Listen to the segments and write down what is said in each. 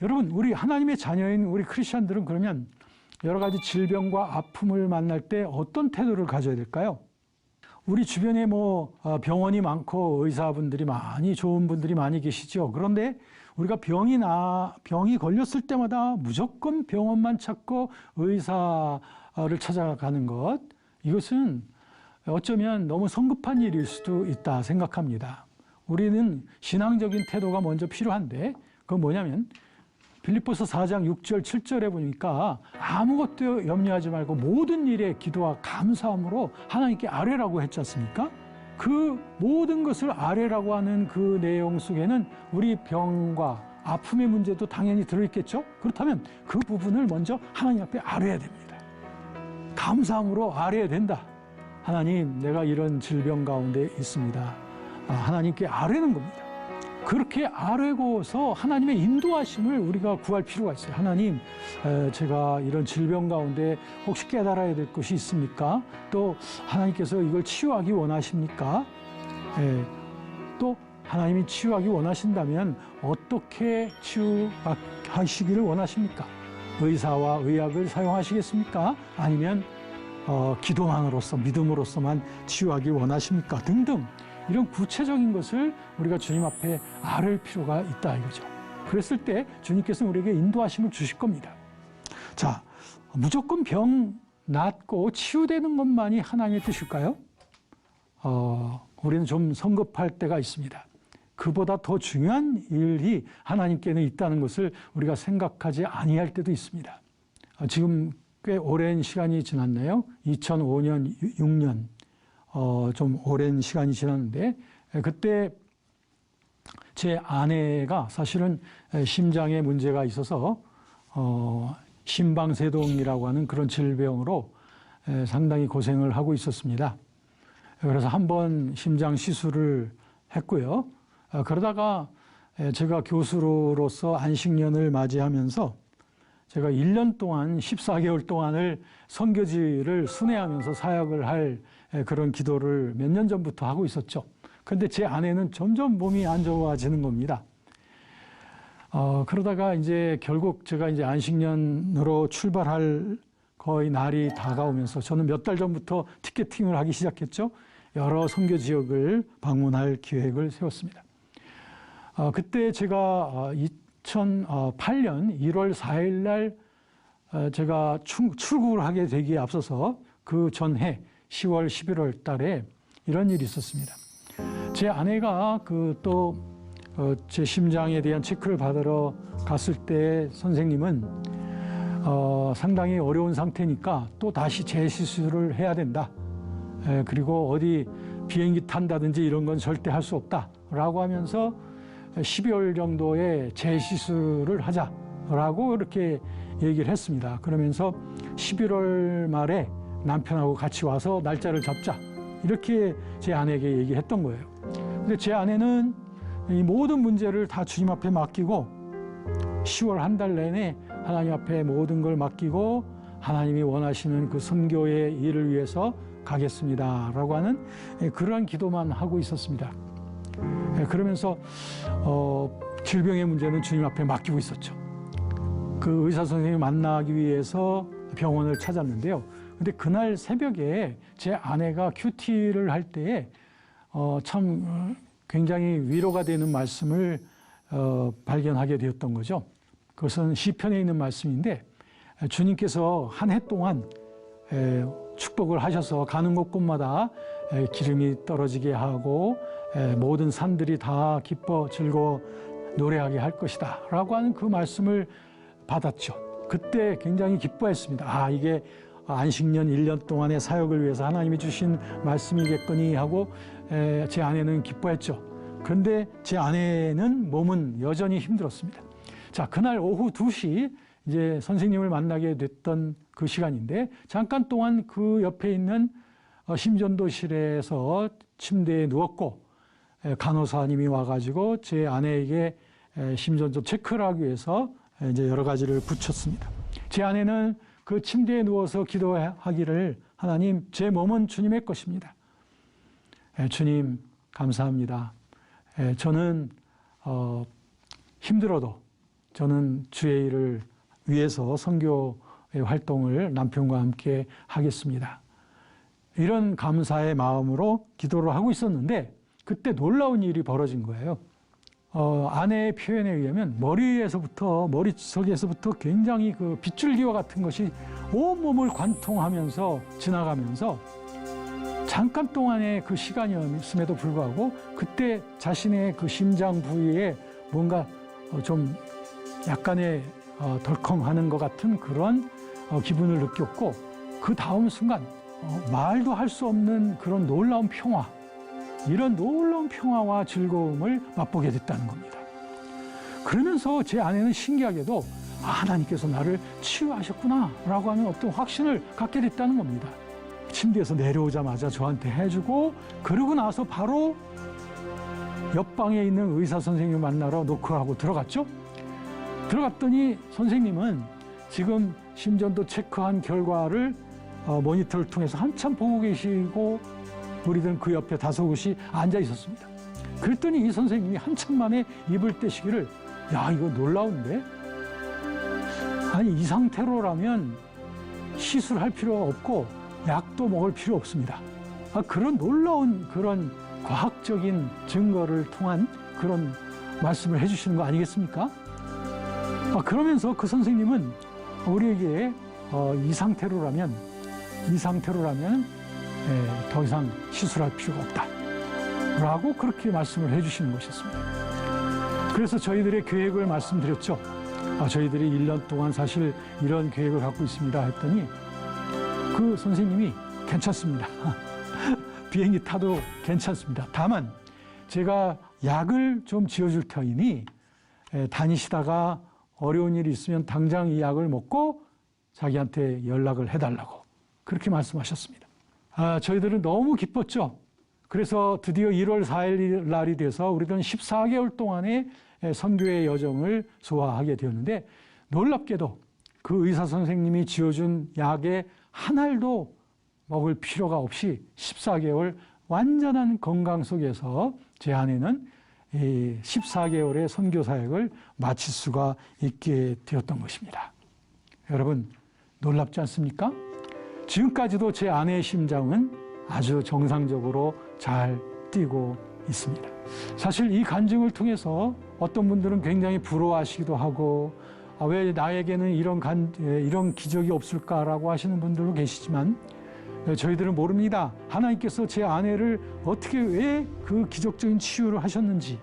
여러분, 우리 하나님의 자녀인 우리 크리스천들은 그러면 여러 가지 질병과 아픔을 만날 때 어떤 태도를 가져야 될까요? 우리 주변에 병원이 많고 의사분들이 많이 좋은 분들이 많이 계시죠. 그런데 우리가 병이 걸렸을 때마다 무조건 병원만 찾고 의사를 찾아가는 것, 이것은 어쩌면 너무 성급한 일일 수도 있다 생각합니다. 우리는 신앙적인 태도가 먼저 필요한데, 그건 뭐냐면 빌립보서 4장 6절 7절에 보니까 아무것도 염려하지 말고 모든 일에 기도와 감사함으로 하나님께 아뢰라고 했지 않습니까? 그 모든 것을 아뢰라고 하는 그 내용 속에는 우리 병과 아픔의 문제도 당연히 들어있겠죠? 그렇다면 그 부분을 먼저 하나님 앞에 아뢰야 됩니다. 감사함으로 아뢰야 된다. 하나님, 내가 이런 질병 가운데 있습니다. 하나님께 아뢰는 겁니다. 그렇게 아뢰고서 하나님의 인도하심을 우리가 구할 필요가 있어요. 하나님, 제가 이런 질병 가운데 혹시 깨달아야 될 것이 있습니까? 또 하나님께서 이걸 치유하기 원하십니까? 또 하나님이 치유하기 원하신다면 어떻게 치유하시기를 원하십니까? 의사와 의학을 사용하시겠습니까? 아니면 기도만으로서, 믿음으로서만 치유하기 원하십니까? 등등. 이런 구체적인 것을 우리가 주님 앞에 아뢰 필요가 있다 이거죠. 그랬을 때 주님께서는 우리에게 인도하심을 주실 겁니다. 자, 무조건 병 낫고 치유되는 것만이 하나님의 뜻일까요? 우리는 좀 성급할 때가 있습니다. 그보다 더 중요한 일이 하나님께는 있다는 것을 우리가 생각하지 아니할 때도 있습니다. 지금 꽤 오랜 시간이 지났네요. 2005년, 6년. 좀 오랜 시간이 지났는데, 그때 제 아내가 사실은 심장에 문제가 있어서 심방세동이라고 하는 그런 질병으로 상당히 고생을 하고 있었습니다. 그래서 한번 심장 시술을 했고요. 그러다가 제가 교수로서 안식년을 맞이하면서 제가 1년 동안 14개월 동안을 선교지를 순회하면서 사역을 할 그런 기도를 몇 년 전부터 하고 있었죠. 그런데 제 아내는 점점 몸이 안 좋아지는 겁니다. 그러다가 이제 결국 제가 이제 안식년으로 출발할 거의 날이 다가오면서 저는 몇 달 전부터 티켓팅을 하기 시작했죠. 여러 선교 지역을 방문할 계획을 세웠습니다. 그때 제가 2008년 1월 4일 날 제가 출국을 하게 되기에 앞서서 그 전해 10월, 11월 달에 이런 일이 있었습니다. 제 아내가 제 심장에 대한 체크를 받으러 갔을 때 선생님은 상당히 어려운 상태니까 또 다시 재시술을 해야 된다. 그리고 어디 비행기 탄다든지 이런 건 절대 할 수 없다라고 하면서 12월 정도에 재시술을 하자라고 이렇게 얘기를 했습니다. 그러면서 11월 말에 남편하고 같이 와서 날짜를 잡자 이렇게 제 아내에게 얘기했던 거예요. 근데 제 아내는 이 모든 문제를 다 주님 앞에 맡기고 10월 한 달 내내 하나님 앞에 모든 걸 맡기고 하나님이 원하시는 그 선교의 일을 위해서 가겠습니다라고 하는 그러한 기도만 하고 있었습니다. 그러면서 질병의 문제는 주님 앞에 맡기고 있었죠. 그 의사 선생님을 만나기 위해서 병원을 찾았는데요. 근데 그날 새벽에 제 아내가 큐티를 할 때에 참 굉장히 위로가 되는 말씀을 발견하게 되었던 거죠. 그것은 시편에 있는 말씀인데 주님께서 한 해 동안 축복을 하셔서 가는 곳곳마다 기름이 떨어지게 하고 모든 산들이 다 기뻐 즐거워 노래하게 할 것이다 라고 하는 그 말씀을 받았죠. 그때 굉장히 기뻐했습니다. 이게 안식년 1년 동안의 사역을 위해서 하나님이 주신 말씀이겠거니 하고 제 아내는 기뻐했죠. 그런데 제 아내는 몸은 여전히 힘들었습니다. 자, 그날 오후 2시 이제 선생님을 만나게 됐던 그 시간인데 잠깐 동안 그 옆에 있는 심전도실에서 침대에 누웠고 간호사님이 와가지고 제 아내에게 심전도 체크를 하기 위해서 이제 여러 가지를 붙였습니다. 제 아내는 그 침대에 누워서 기도하기를 하나님, 제 몸은 주님의 것입니다. 주님, 감사합니다. 저는 힘들어도 저는 주의 일을 위해서 선교의 활동을 남편과 함께 하겠습니다. 이런 감사의 마음으로 기도를 하고 있었는데 그때 놀라운 일이 벌어진 거예요. 아내의 표현에 의하면 머릿속에서부터 굉장히 그 빗줄기와 같은 것이 온몸을 관통하면서 지나가면서 잠깐 동안의 그 시간이었음에도 불구하고 그때 자신의 그 심장 부위에 뭔가 좀 약간의 덜컹하는 것 같은 그런 기분을 느꼈고 그 다음 순간 말도 할 수 없는 그런 놀라운 평화, 이런 놀라운 평화와 즐거움을 맛보게 됐다는 겁니다. 그러면서 제 아내는 신기하게도 하나님께서 나를 치유하셨구나 라고 하는 어떤 확신을 갖게 됐다는 겁니다. 침대에서 내려오자마자 저한테 해주고 그러고 나서 바로 옆방에 있는 의사 선생님을 만나러 노크하고 들어갔죠. 들어갔더니 선생님은 지금 심전도 체크한 결과를 모니터를 통해서 한참 보고 계시고 우리들은 그 옆에 다소곳이 앉아 있었습니다. 그랬더니 이 선생님이 한참 만에 입을 떼시기를 야, 이거 놀라운데? 아니, 이 상태로라면 시술할 필요 없고 약도 먹을 필요 없습니다. 그런 놀라운 그런 과학적인 증거를 통한 그런 말씀을 해주시는 거 아니겠습니까? 그러면서 그 선생님은 우리에게 이 상태로라면 더 이상 시술할 필요가 없다 라고 그렇게 말씀을 해주시는 것이었습니다. 그래서 저희들의 계획을 말씀드렸죠. 저희들이 1년 동안 사실 이런 계획을 갖고 있습니다 했더니 그 선생님이 괜찮습니다. 비행기 타도 괜찮습니다. 다만 제가 약을 좀 지어줄 터이니 다니시다가 어려운 일이 있으면 당장 이 약을 먹고 자기한테 연락을 해달라고 그렇게 말씀하셨습니다. 저희들은 너무 기뻤죠. 그래서 드디어 1월 4일 날이 돼서 우리들은 14개월 동안의 선교의 여정을 소화하게 되었는데 놀랍게도 그 의사 선생님이 지어준 약에 한 알도 먹을 필요가 없이 14개월 완전한 건강 속에서 제 아내는 14개월의 선교 사역을 마칠 수가 있게 되었던 것입니다. 여러분 놀랍지 않습니까? 지금까지도 제 아내의 심장은 아주 정상적으로 잘 뛰고 있습니다. 사실 이 간증을 통해서 어떤 분들은 굉장히 부러워하시기도 하고 왜 나에게는 이런 기적이 없을까라고 하시는 분들도 계시지만 저희들은 모릅니다. 하나님께서 제 아내를 어떻게 왜 그 기적적인 치유를 하셨는지.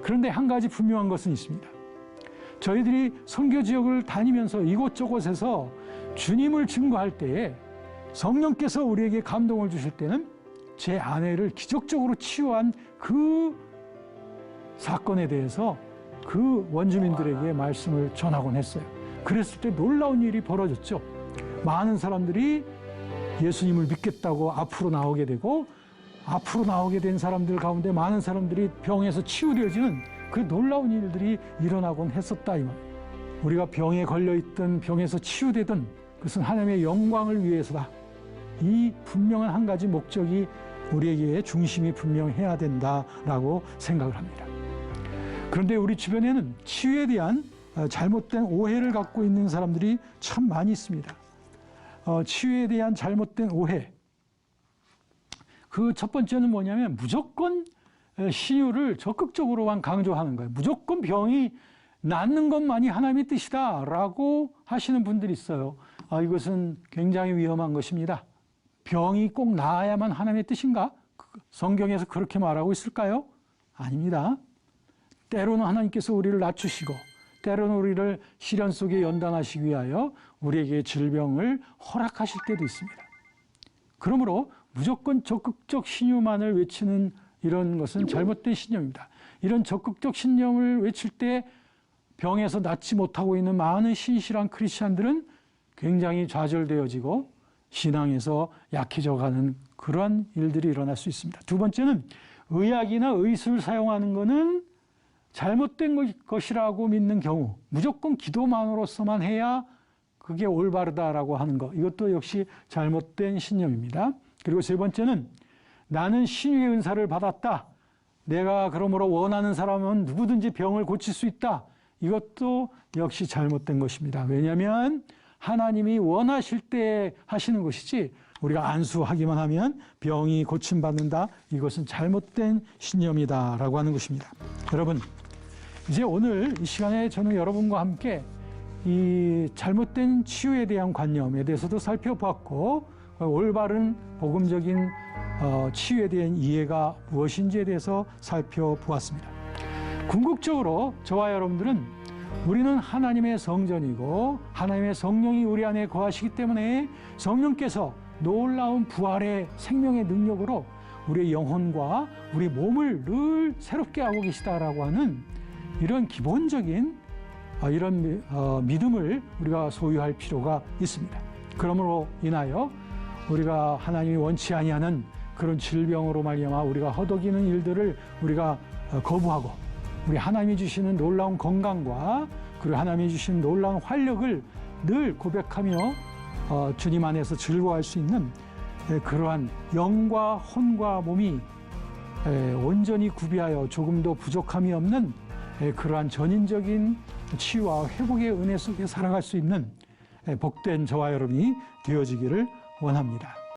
그런데 한 가지 분명한 것은 있습니다. 저희들이 선교 지역을 다니면서 이곳저곳에서 주님을 증거할 때에 성령께서 우리에게 감동을 주실 때는 제 아내를 기적적으로 치유한 그 사건에 대해서 그 원주민들에게 말씀을 전하곤 했어요. 그랬을 때 놀라운 일이 벌어졌죠. 많은 사람들이 예수님을 믿겠다고 앞으로 나오게 되고 앞으로 나오게 된 사람들 가운데 많은 사람들이 병에서 치유되어지는 그 놀라운 일들이 일어나곤 했었다 이 말이에요. 우리가 병에 걸려있든 병에서 치유되든 그것은 하나님의 영광을 위해서다. 이 분명한 한 가지 목적이 우리에게 중심이 분명해야 된다라고 생각을 합니다. 그런데 우리 주변에는 치유에 대한 잘못된 오해를 갖고 있는 사람들이 참 많이 있습니다. 치유에 대한 잘못된 오해. 그 첫 번째는 뭐냐면 무조건 신유를 적극적으로만 강조하는 거예요. 무조건 병이 낫는 것만이 하나님의 뜻이다라고 하시는 분들이 있어요. 이것은 굉장히 위험한 것입니다. 병이 꼭 나아야만 하나님의 뜻인가? 성경에서 그렇게 말하고 있을까요? 아닙니다. 때로는 하나님께서 우리를 낮추시고 때로는 우리를 시련 속에 연단하시기 위하여 우리에게 질병을 허락하실 때도 있습니다. 그러므로 무조건 적극적 신유만을 외치는 이런 것은 잘못된 신념입니다. 이런 적극적 신념을 외칠 때 병에서 낫지 못하고 있는 많은 신실한 크리스찬들은 굉장히 좌절되어지고 신앙에서 약해져가는 그러한 일들이 일어날 수 있습니다. 두 번째는 의학이나 의술을 사용하는 것은 잘못된 것이라고 믿는 경우 무조건 기도만으로서만 해야 그게 올바르다라고 하는 것, 이것도 역시 잘못된 신념입니다. 그리고 세 번째는 나는 신유의 은사를 받았다. 내가 그러므로 원하는 사람은 누구든지 병을 고칠 수 있다. 이것도 역시 잘못된 것입니다. 왜냐하면 하나님이 원하실 때 하시는 것이지 우리가 안수하기만 하면 병이 고침받는다. 이것은 잘못된 신념이다라고 하는 것입니다. 여러분, 이제 오늘 이 시간에 저는 여러분과 함께 이 잘못된 치유에 대한 관념에 대해서도 살펴보았고 올바른 복음적인 치유에 대한 이해가 무엇인지에 대해서 살펴보았습니다. 궁극적으로 저와 여러분들은 우리는 하나님의 성전이고 하나님의 성령이 우리 안에 거하시기 때문에 성령께서 놀라운 부활의 생명의 능력으로 우리의 영혼과 우리 몸을 늘 새롭게 하고 계시다라고 하는 이런 기본적인 이런 믿음을 우리가 소유할 필요가 있습니다. 그러므로 인하여 우리가 하나님이 원치 아니하는 그런 질병으로 말미암아 우리가 허덕이는 일들을 우리가 거부하고 우리 하나님이 주시는 놀라운 건강과 그리고 하나님이 주시는 놀라운 활력을 늘 고백하며 주님 안에서 즐거워할 수 있는 그러한 영과 혼과 몸이 온전히 구비하여 조금도 부족함이 없는 그러한 전인적인 치유와 회복의 은혜 속에 살아갈 수 있는 복된 저와 여러분이 되어지기를 원합니다.